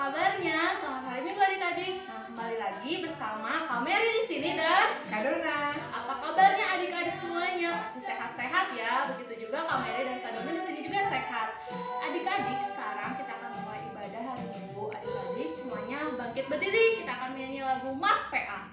kabarnya? Selamat hari Minggu adik-adik. Nah, kembali lagi bersama Kak Mary di sini dan Kak Dona. Apa kabarnya adik-adik semuanya? Pasti sehat-sehat ya. Begitu juga Kak Mary dan Kak Dona di sini juga sehat. Adik-adik, sekarang kita akan mulai ibadah hari Minggu. Adik-adik semuanya bangkit berdiri. Kita akan menyanyi lagu Mas PA.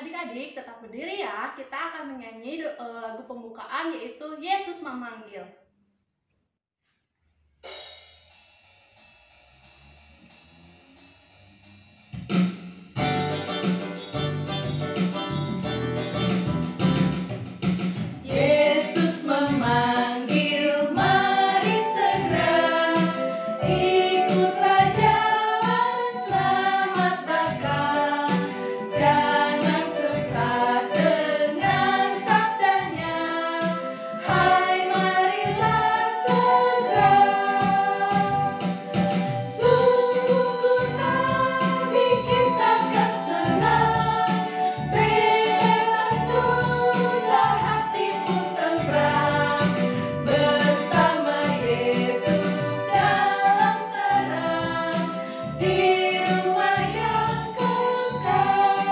Adik-adik tetap berdiri ya, kita akan menyanyi lagu pembukaan yaitu Yesus Memanggil. Yesus memanggil, mari segera ikutlah jalan selamat datang. Jangan sesat dengan sabdanya, hai marilah segera. Sungguh kami kita akan senang, bebas dosa hati pun tentram, bersama Yesus dalam terang, di rumah yang kekal.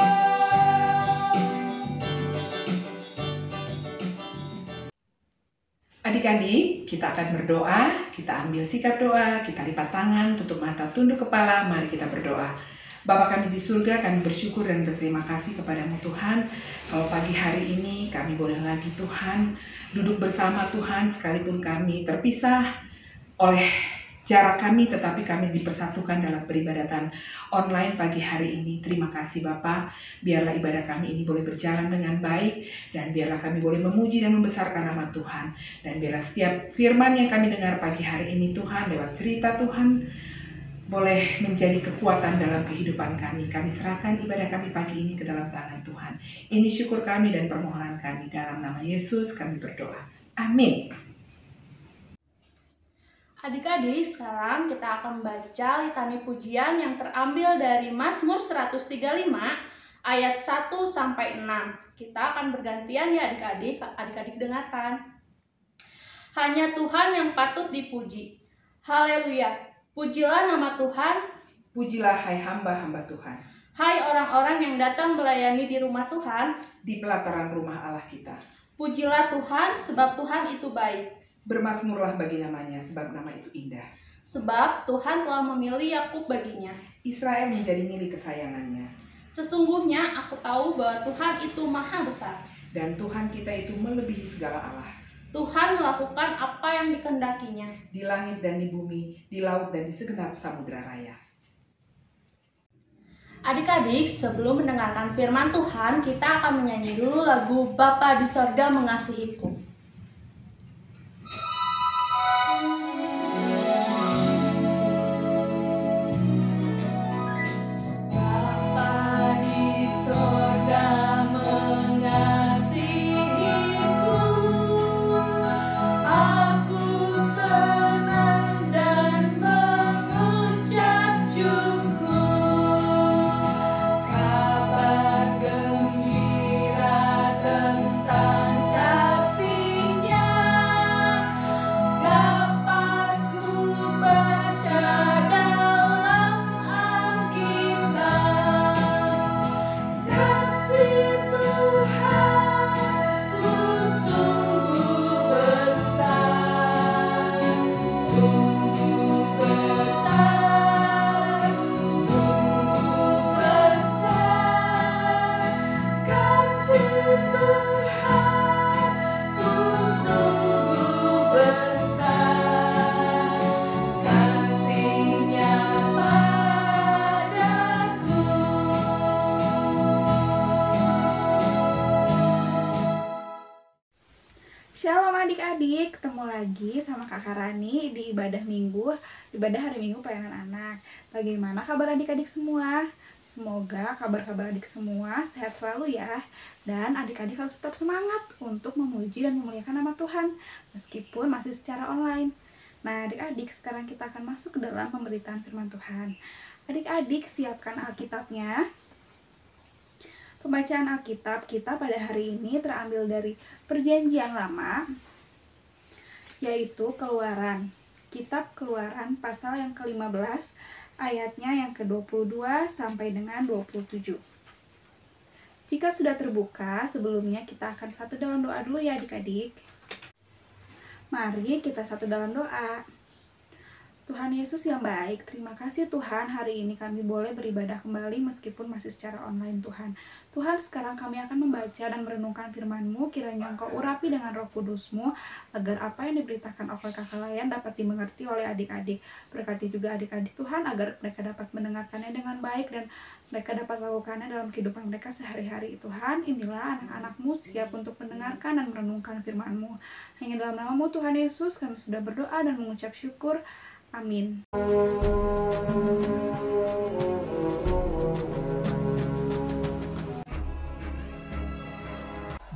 Adik-adik, kita akan berdoa, kita ambil sikap doa, kita lipat tangan, tutup mata, tunduk kepala, mari kita berdoa. Bapa kami di surga, kami bersyukur dan berterima kasih kepadamu Tuhan. Kalau pagi hari ini kami boleh lagi Tuhan, duduk bersama Tuhan, sekalipun kami terpisah oleh jarak kami, tetapi kami dipersatukan dalam peribadatan online pagi hari ini. Terima kasih Bapa, biarlah ibadah kami ini boleh berjalan dengan baik, dan biarlah kami boleh memuji dan membesarkan nama Tuhan. Dan biarlah setiap firman yang kami dengar pagi hari ini Tuhan, lewat cerita Tuhan, boleh menjadi kekuatan dalam kehidupan kami. Kami serahkan ibadah kami pagi ini ke dalam tangan Tuhan. Ini syukur kami dan permohonan kami. Dalam nama Yesus kami berdoa. Amin. Adik-adik, sekarang kita akan membaca litani pujian yang terambil dari Mazmur 135 ayat 1 sampai 6. Kita akan bergantian ya adik-adik. Adik-adik dengarkan. Hanya Tuhan yang patut dipuji. Haleluya. Pujilah nama Tuhan. Pujilah hai hamba-hamba Tuhan. Hai orang-orang yang datang melayani di rumah Tuhan. Di pelataran rumah Allah kita. Pujilah Tuhan sebab Tuhan itu baik. Bermasmurlah bagi namanya, sebab nama itu indah. Sebab Tuhan telah memilih Yakub baginya. Israel menjadi milik kesayangannya. Sesungguhnya aku tahu bahwa Tuhan itu maha besar. Dan Tuhan kita itu melebihi segala Allah. Tuhan melakukan apa yang dikehendakinya Di langit dan di bumi, di laut dan di segenap samudera raya. Adik-adik, sebelum mendengarkan firman Tuhan, kita akan menyanyi dulu lagu Bapa di Sorga Mengasihiku. Shalom adik-adik, ketemu lagi sama Kakak Rani di ibadah hari Minggu pelayanan anak. Bagaimana kabar adik-adik semua? Semoga kabar-kabar adik semua sehat selalu ya. Dan adik-adik harus tetap semangat untuk memuji dan memuliakan nama Tuhan, meskipun masih secara online. Nah adik-adik, sekarang kita akan masuk ke dalam pemberitaan firman Tuhan. Adik-adik siapkan Alkitabnya. Pembacaan Alkitab kita pada hari ini terambil dari Perjanjian Lama, yaitu Keluaran. Kitab Keluaran pasal yang ke-15, ayatnya yang ke-22 sampai dengan 27. Jika sudah terbuka, sebelumnya kita akan satu dalam doa dulu ya adik-adik. Mari kita satu dalam doa. Tuhan Yesus yang baik, terima kasih Tuhan, hari ini kami boleh beribadah kembali meskipun masih secara online Tuhan. Tuhan, sekarang kami akan membaca dan merenungkan firman-Mu, kiranya Engkau urapi dengan Roh Kudus-Mu, agar apa yang diberitakan oleh kakak layan dapat dimengerti oleh adik-adik. Berkati juga adik-adik Tuhan, agar mereka dapat mendengarkannya dengan baik dan mereka dapat lakukannya dalam kehidupan mereka sehari-hari. Tuhan, inilah anak-anak-Mu siap untuk mendengarkan dan merenungkan firman-Mu. Hanya dalam nama-Mu Tuhan Yesus kami sudah berdoa dan mengucap syukur. Amin.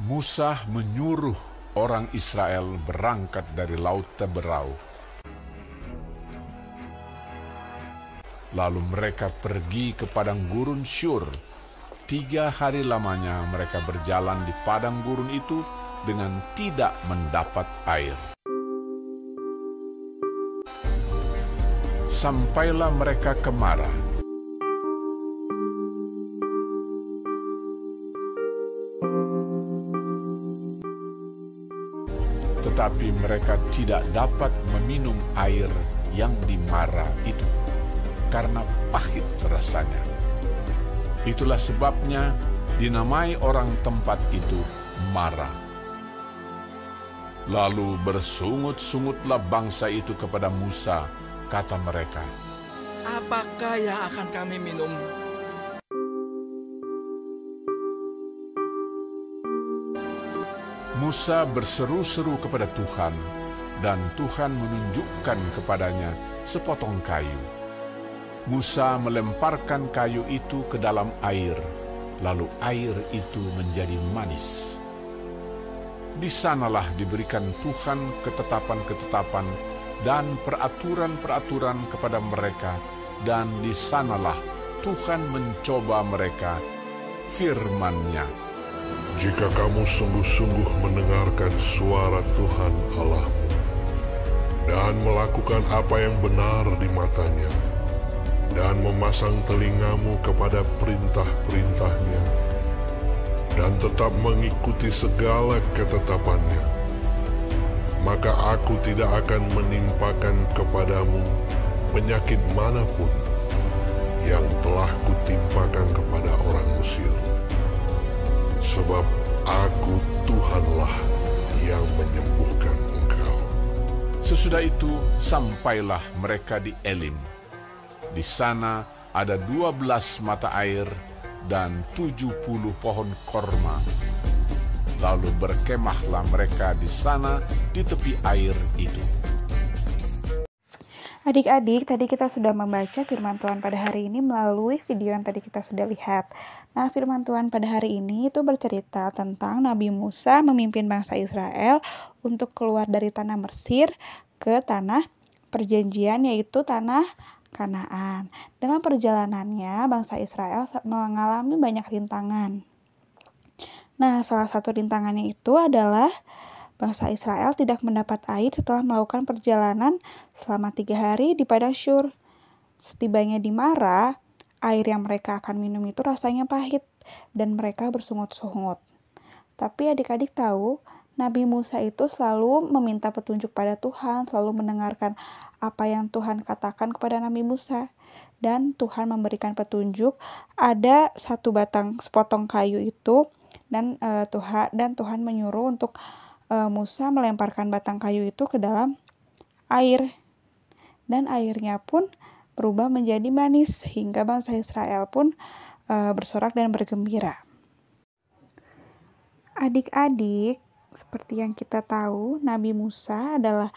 Musa menyuruh orang Israel berangkat dari Laut Teberau. Lalu mereka pergi ke padang gurun Syur. 3 hari lamanya mereka berjalan di padang gurun itu dengan tidak mendapat air. Sampailah mereka ke Mara. Tetapi mereka tidak dapat meminum air yang di Mara itu, karena pahit rasanya. Itulah sebabnya dinamai orang tempat itu Mara. Lalu bersungut-sungutlah bangsa itu kepada Musa. Kata mereka, apakah yang akan kami minum? Musa berseru-seru kepada Tuhan, dan Tuhan menunjukkan kepadanya sepotong kayu. Musa melemparkan kayu itu ke dalam air, lalu air itu menjadi manis. Di sanalah diberikan Tuhan ketetapan-ketetapan dan peraturan-peraturan kepada mereka, dan di sanalah Tuhan mencoba mereka, firman-Nya. Jika kamu sungguh-sungguh mendengarkan suara Tuhan Allahmu, dan melakukan apa yang benar di matanya, dan memasang telingamu kepada perintah-perintahnya, dan tetap mengikuti segala ketetapannya, maka aku tidak akan menimpakan kepadamu penyakit manapun yang telah kutimpakan kepada orang Mesir. Sebab Aku Tuhanlah yang menyembuhkan engkau. Sesudah itu sampailah mereka di Elim. Di sana ada 12 mata air dan 70 pohon korma. Lalu berkemahlah mereka di sana di tepi air itu. Adik-adik, tadi kita sudah membaca firman Tuhan pada hari ini melalui video yang tadi kita sudah lihat. Nah, firman Tuhan pada hari ini itu bercerita tentang Nabi Musa memimpin bangsa Israel untuk keluar dari tanah Mesir ke tanah perjanjian, yaitu tanah Kanaan. Dalam perjalanannya, bangsa Israel mengalami banyak rintangan. Nah, salah satu rintangannya itu adalah bangsa Israel tidak mendapat air setelah melakukan perjalanan selama 3 hari di padang Syur. Setibanya di Mara, air yang mereka akan minum itu rasanya pahit dan mereka bersungut-sungut. Tapi adik-adik tahu, Nabi Musa itu selalu meminta petunjuk pada Tuhan, selalu mendengarkan apa yang Tuhan katakan kepada Nabi Musa. Dan Tuhan memberikan petunjuk, ada sepotong kayu itu, dan Tuhan menyuruh untuk Musa melemparkan batang kayu itu ke dalam air, dan airnya pun berubah menjadi manis hingga bangsa Israel pun bersorak dan bergembira. Adik-adik, seperti yang kita tahu, Nabi Musa adalah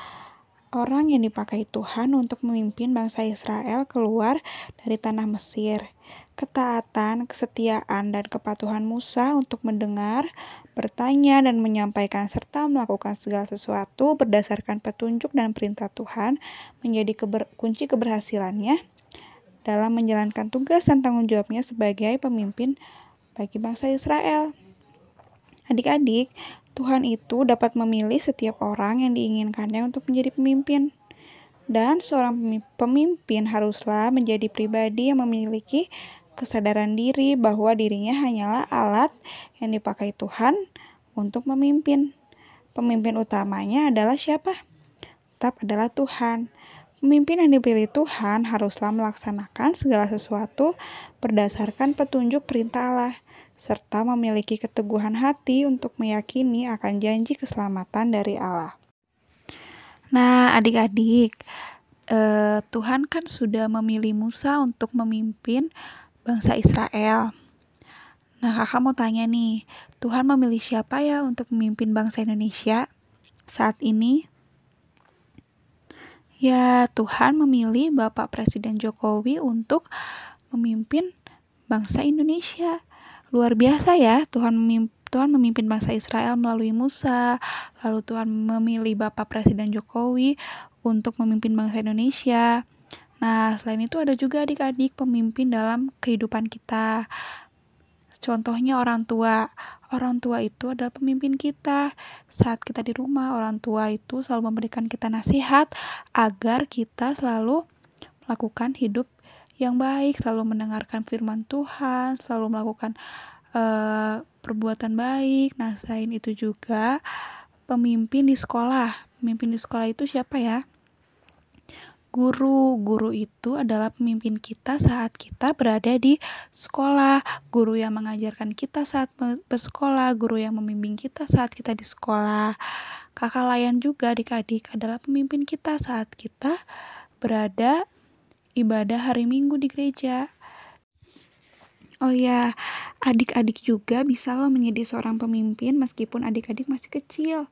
orang yang dipakai Tuhan untuk memimpin bangsa Israel keluar dari tanah Mesir. Ketaatan, kesetiaan, dan kepatuhan Musa untuk mendengar, bertanya, dan menyampaikan serta melakukan segala sesuatu berdasarkan petunjuk dan perintah Tuhan menjadi kunci keberhasilannya dalam menjalankan tugas dan tanggung jawabnya sebagai pemimpin bagi bangsa Israel. Adik-adik, Tuhan itu dapat memilih setiap orang yang diinginkannya untuk menjadi pemimpin. Dan seorang pemimpin haruslah menjadi pribadi yang memiliki kesadaran diri bahwa dirinya hanyalah alat yang dipakai Tuhan untuk memimpin. Pemimpin utamanya adalah siapa? Tetap adalah Tuhan. Pemimpin yang dipilih Tuhan haruslah melaksanakan segala sesuatu berdasarkan petunjuk perintah Allah, serta memiliki keteguhan hati untuk meyakini akan janji keselamatan dari Allah. Nah, adik-adik, Tuhan kan sudah memilih Musa untuk memimpin bangsa Israel. Nah, kakak mau tanya nih, Tuhan memilih siapa ya untuk memimpin bangsa Indonesia saat ini? Ya, Tuhan memilih Bapak Presiden Jokowi untuk memimpin bangsa Indonesia. Luar biasa ya, Tuhan memimpin bangsa Israel melalui Musa, lalu Tuhan memilih Bapak Presiden Jokowi untuk memimpin bangsa Indonesia. Nah, selain itu ada juga adik-adik pemimpin dalam kehidupan kita. Contohnya orang tua. Orang tua itu adalah pemimpin kita. Saat kita di rumah, orang tua itu selalu memberikan kita nasihat agar kita selalu melakukan hidup yang baik, selalu mendengarkan firman Tuhan, selalu melakukan perbuatan baik. Nah, selain itu juga pemimpin di sekolah. Pemimpin di sekolah itu siapa ya? Guru itu adalah pemimpin kita saat kita berada di sekolah. Guru yang mengajarkan kita saat bersekolah, guru yang membimbing kita saat kita di sekolah. Kakak layan juga adik-adik adalah pemimpin kita saat kita berada ibadah hari Minggu di gereja. Oh ya, adik-adik juga bisa loh menjadi seorang pemimpin meskipun adik-adik masih kecil.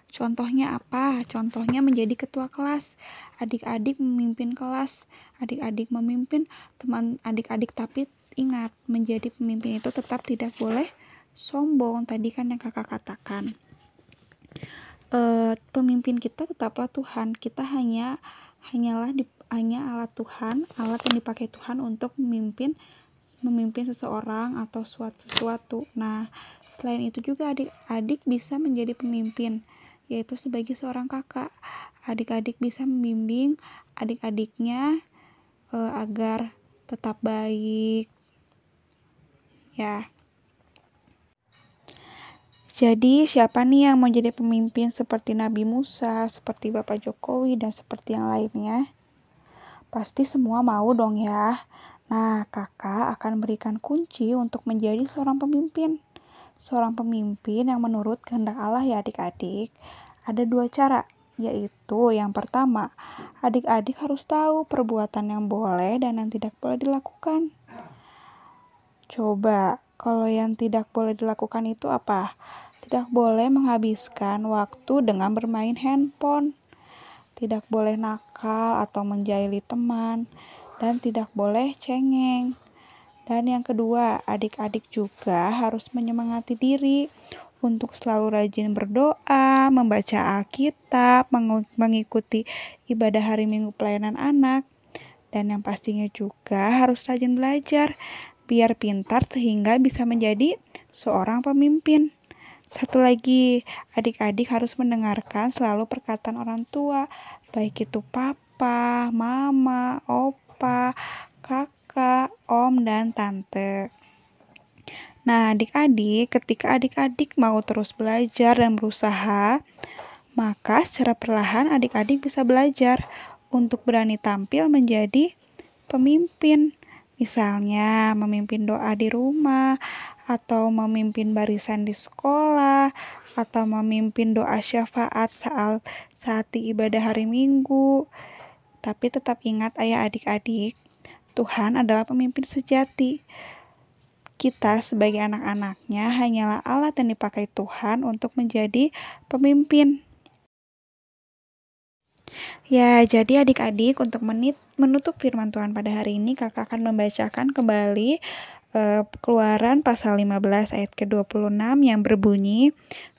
Contohnya apa? Contohnya menjadi ketua kelas. Adik-adik memimpin kelas, adik-adik memimpin teman adik-adik, tapi ingat, menjadi pemimpin itu tetap tidak boleh sombong. Tadi kan yang kakak katakan. Pemimpin kita tetaplah Tuhan. Kita hanyalah alat Tuhan, alat yang dipakai Tuhan untuk memimpin seseorang atau sesuatu. Nah, selain itu juga adik-adik bisa menjadi pemimpin, yaitu sebagai seorang kakak. Adik-adik bisa membimbing adik-adiknya agar tetap baik. Ya. Jadi, siapa nih yang mau jadi pemimpin seperti Nabi Musa, seperti Bapak Jokowi, dan seperti yang lainnya? Pasti semua mau dong ya. Nah, kakak akan berikan kunci untuk menjadi seorang pemimpin. seorang pemimpin yang menurut kehendak Allah ya adik-adik, ada 2 cara, yaitu yang pertama, adik-adik harus tahu perbuatan yang boleh dan yang tidak boleh dilakukan. Coba, kalau yang tidak boleh dilakukan itu apa? Tidak boleh menghabiskan waktu dengan bermain handphone, tidak boleh nakal atau menjahili teman, dan tidak boleh cengeng. Dan yang kedua, adik-adik juga harus menyemangati diri untuk selalu rajin berdoa, membaca Alkitab, mengikuti ibadah hari Minggu pelayanan anak, dan yang pastinya juga harus rajin belajar, biar pintar sehingga bisa menjadi seorang pemimpin. Satu lagi, adik-adik harus mendengarkan selalu perkataan orang tua, baik itu papa, mama, opa, kakak, om, dan tante. Nah, adik-adik, ketika adik-adik mau terus belajar dan berusaha, maka secara perlahan adik-adik bisa belajar untuk berani tampil menjadi pemimpin. Misalnya, memimpin doa di rumah, atau memimpin barisan di sekolah, atau memimpin doa syafaat saat di ibadah hari Minggu. Tapi tetap ingat ayah adik-adik, Tuhan adalah pemimpin sejati. Kita sebagai anak-anaknya hanyalah alat yang dipakai Tuhan untuk menjadi pemimpin. Ya, jadi adik-adik untuk menutup firman Tuhan pada hari ini, kakak akan membacakan kembali Keluaran pasal 15 ayat ke-26 yang berbunyi,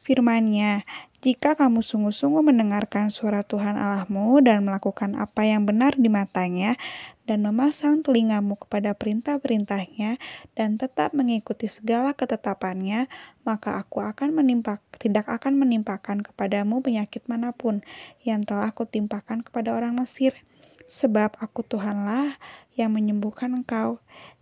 firman-Nya, jika kamu sungguh-sungguh mendengarkan suara Tuhan Allahmu dan melakukan apa yang benar di matanya, dan memasang telingamu kepada perintah-perintahnya, dan tetap mengikuti segala ketetapannya, maka aku tidak akan menimpakan kepadamu penyakit manapun yang telah kutimpakan kepada orang Mesir, sebab aku Tuhanlah yang menyembuhkan engkau.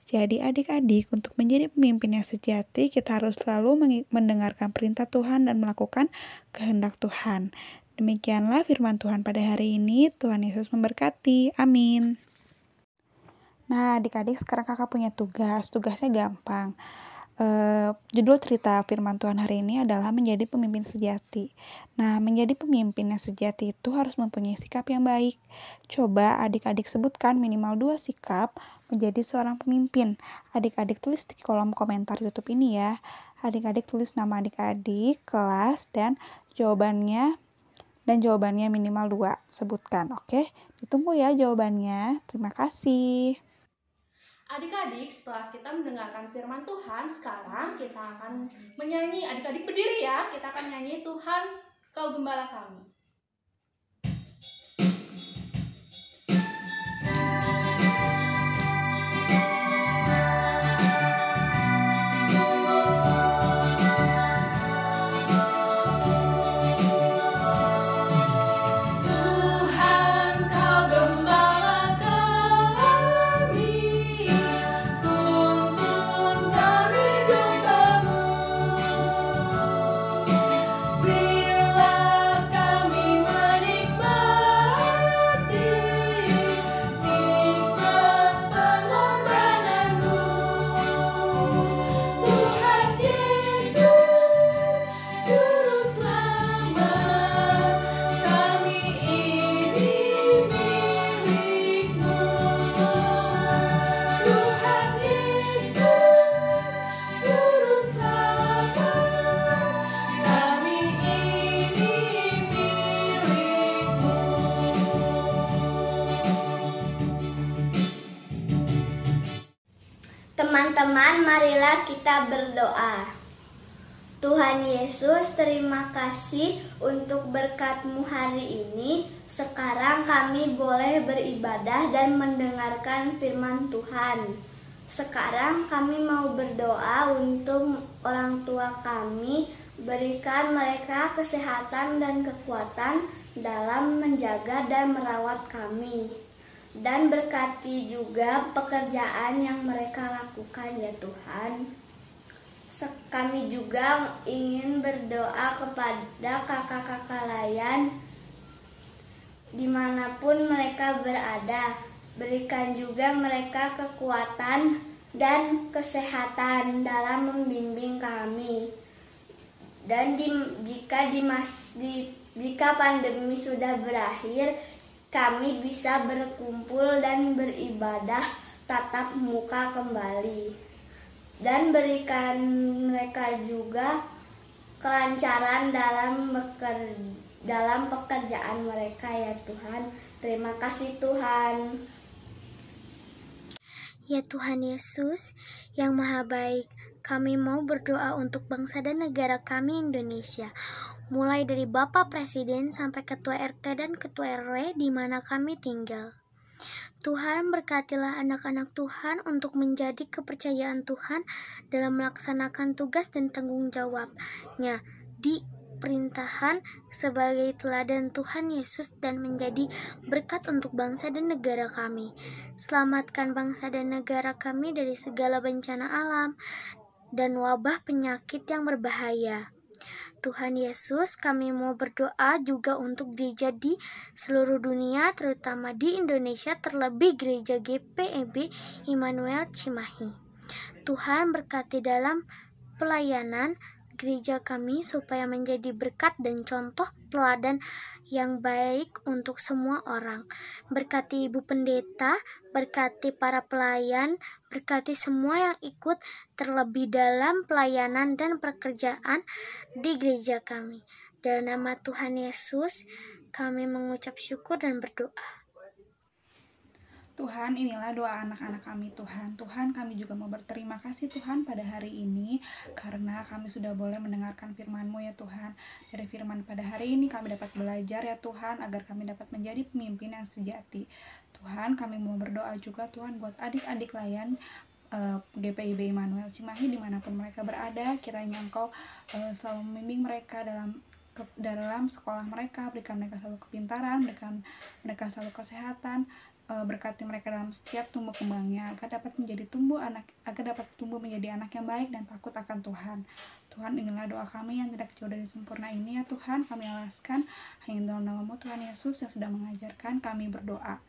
Jadi adik-adik, untuk menjadi pemimpin yang sejati, kita harus selalu mendengarkan perintah Tuhan dan melakukan kehendak Tuhan. Demikianlah firman Tuhan pada hari ini. Tuhan Yesus memberkati. Amin. Nah, adik-adik, sekarang kakak punya tugas. Tugasnya gampang. Judul cerita firman Tuhan hari ini adalah menjadi pemimpin sejati. Nah, menjadi pemimpin yang sejati itu harus mempunyai sikap yang baik. Coba adik-adik sebutkan minimal 2 sikap menjadi seorang pemimpin. Adik-adik tulis di kolom komentar YouTube ini ya. Adik-adik tulis nama adik-adik, kelas, dan jawabannya minimal 2. Sebutkan, oke? Ditunggu ya jawabannya. Terima kasih. Adik-adik, setelah kita mendengarkan firman Tuhan, sekarang kita akan menyanyi. Adik-adik berdiri ya, kita akan nyanyi Tuhan Kau Gembala Kami. Teman-teman, marilah kita berdoa. Tuhan Yesus, terima kasih untuk berkat-Mu hari ini. Sekarang kami boleh beribadah dan mendengarkan firman Tuhan. Sekarang kami mau berdoa untuk orang tua kami. Berikan mereka kesehatan dan kekuatan dalam menjaga dan merawat kami. Dan berkati juga pekerjaan yang mereka lakukan ya Tuhan. Kami juga ingin berdoa kepada kakak-kakak layan dimanapun mereka berada. Berikan juga mereka kekuatan dan kesehatan dalam membimbing kami. Dan jika pandemi sudah berakhir, kami bisa berkumpul dan beribadah tatap muka kembali. Dan berikan mereka juga kelancaran dalam pekerjaan mereka ya Tuhan. Terima kasih Tuhan. Ya Tuhan Yesus yang Maha Baik, kami mau berdoa untuk bangsa dan negara kami Indonesia, mulai dari Bapak Presiden sampai Ketua RT dan Ketua RW di mana kami tinggal. Tuhan berkatilah anak-anak Tuhan untuk menjadi kepercayaan Tuhan dalam melaksanakan tugas dan tanggung jawabnya di perintahan sebagai teladan Tuhan Yesus dan menjadi berkat untuk bangsa dan negara kami. Selamatkan bangsa dan negara kami dari segala bencana alam dan wabah penyakit yang berbahaya. Tuhan Yesus, kami mau berdoa juga untuk gereja di seluruh dunia, terutama di Indonesia, terlebih gereja GPEB Immanuel Cimahi. Tuhan berkati dalam pelayanan gereja kami supaya menjadi berkat dan contoh teladan yang baik untuk semua orang. Berkati Ibu Pendeta, berkati para pelayan, berkati semua yang ikut terlebih dalam pelayanan dan pekerjaan di gereja kami. Dalam nama Tuhan Yesus, kami mengucap syukur dan berdoa. Tuhan, inilah doa anak-anak kami Tuhan. Tuhan, kami juga mau berterima kasih Tuhan pada hari ini karena kami sudah boleh mendengarkan firman-Mu ya Tuhan. Dari firman pada hari ini kami dapat belajar ya Tuhan agar kami dapat menjadi pemimpin yang sejati. Tuhan, kami mau berdoa juga Tuhan buat adik-adik layan GPIB Immanuel Cimahi dimanapun mereka berada. Kiranya Engkau selalu membimbing mereka dalam sekolah mereka, berikan mereka selalu kepintaran, berikan mereka selalu kesehatan, berkati mereka dalam setiap tumbuh kembangnya agar dapat tumbuh menjadi anak yang baik dan takut akan Tuhan. Tuhan, inilah doa kami yang tidak jauh dari sempurna ini ya Tuhan. Kami alaskan hanya dalam nama-Mu Tuhan Yesus yang sudah mengajarkan kami berdoa.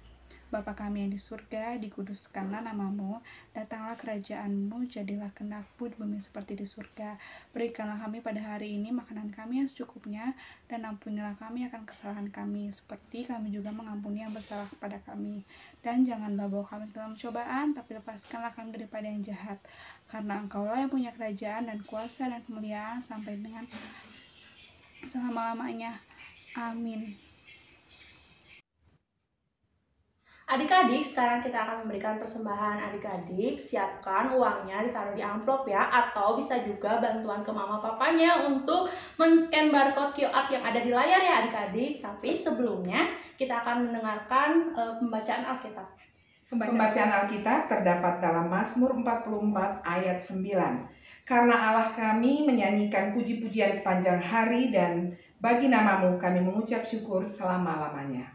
Bapa kami yang di surga, dikuduskanlah nama-Mu, datanglah kerajaan-Mu, jadilah kehendak-Mu di bumi seperti di surga. Berikanlah kami pada hari ini makanan kami yang secukupnya, dan ampunilah kami akan kesalahan kami, seperti kami juga mengampuni yang bersalah kepada kami. Dan janganlah bawa kami ke dalam cobaan, tapi lepaskanlah kami daripada yang jahat. Karena Engkaulah yang punya kerajaan dan kuasa dan kemuliaan sampai dengan selama-lamanya. Amin. Adik-adik, sekarang kita akan memberikan persembahan. Adik-adik, siapkan uangnya, ditaruh di amplop ya, atau bisa juga bantuan ke mama papanya untuk men-scan barcode QR yang ada di layar ya adik-adik. Tapi sebelumnya, kita akan mendengarkan pembacaan Alkitab. Pembacaan Alkitab terdapat dalam Mazmur 44 ayat 9. Karena Allah kami menyanyikan puji-pujian sepanjang hari dan bagi nama-Mu kami mengucap syukur selama-lamanya.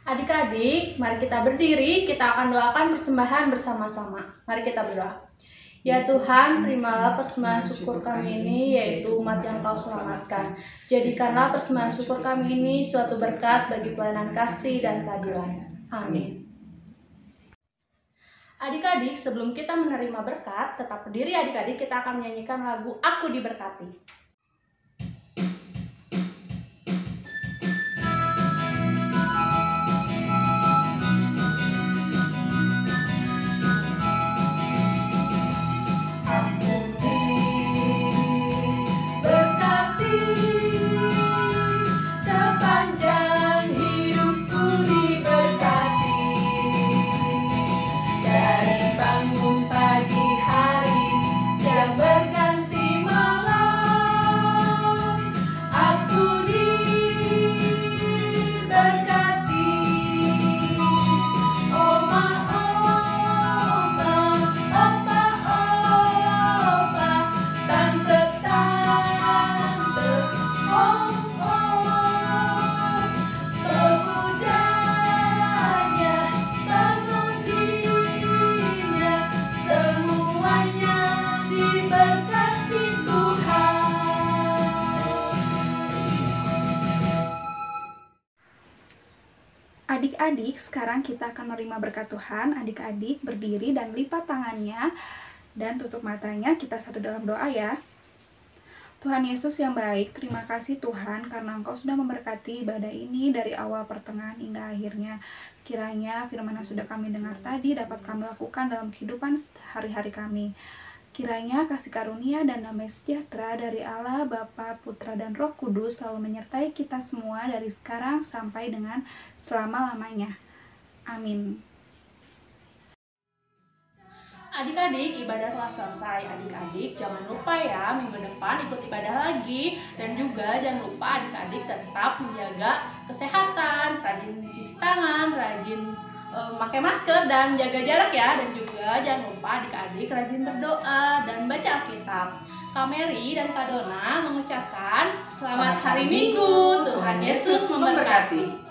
Adik-adik, mari kita berdiri, kita akan doakan persembahan bersama-sama. Mari kita berdoa. Ya Tuhan, terimalah persembahan syukur kami ini, yaitu umat yang Kau selamatkan. Jadikanlah persembahan syukur kami ini suatu berkat bagi pelayanan kasih dan keadilan. Amin. Adik-adik, sebelum kita menerima berkat, tetap berdiri adik-adik, kita akan menyanyikan lagu Aku Diberkati. Sepanjang hidup Adik-adik, sekarang kita akan menerima berkat Tuhan. Adik-adik berdiri dan lipat tangannya dan tutup matanya. Kita satu dalam doa ya. Tuhan Yesus yang baik, terima kasih Tuhan karena Engkau sudah memberkati ibadah ini dari awal, pertengahan, hingga akhirnya. Kiranya firman yang sudah kami dengar tadi dapat kami lakukan dalam kehidupan hari-hari kami. Kiranya kasih karunia dan damai sejahtera dari Allah, Bapa, Putra, dan Roh Kudus selalu menyertai kita semua dari sekarang sampai dengan selama-lamanya. Amin. Adik-adik, ibadah telah selesai. Adik-adik, jangan lupa ya, minggu depan ikut ibadah lagi. Dan juga jangan lupa adik-adik tetap menjaga kesehatan, rajin cuci tangan, rajin pakai masker dan jaga jarak ya. Dan juga jangan lupa adik-adik rajin berdoa dan baca Alkitab. Kak Mary dan Kak Dona mengucapkan selamat hari Minggu. Tuhan Yesus memberkati.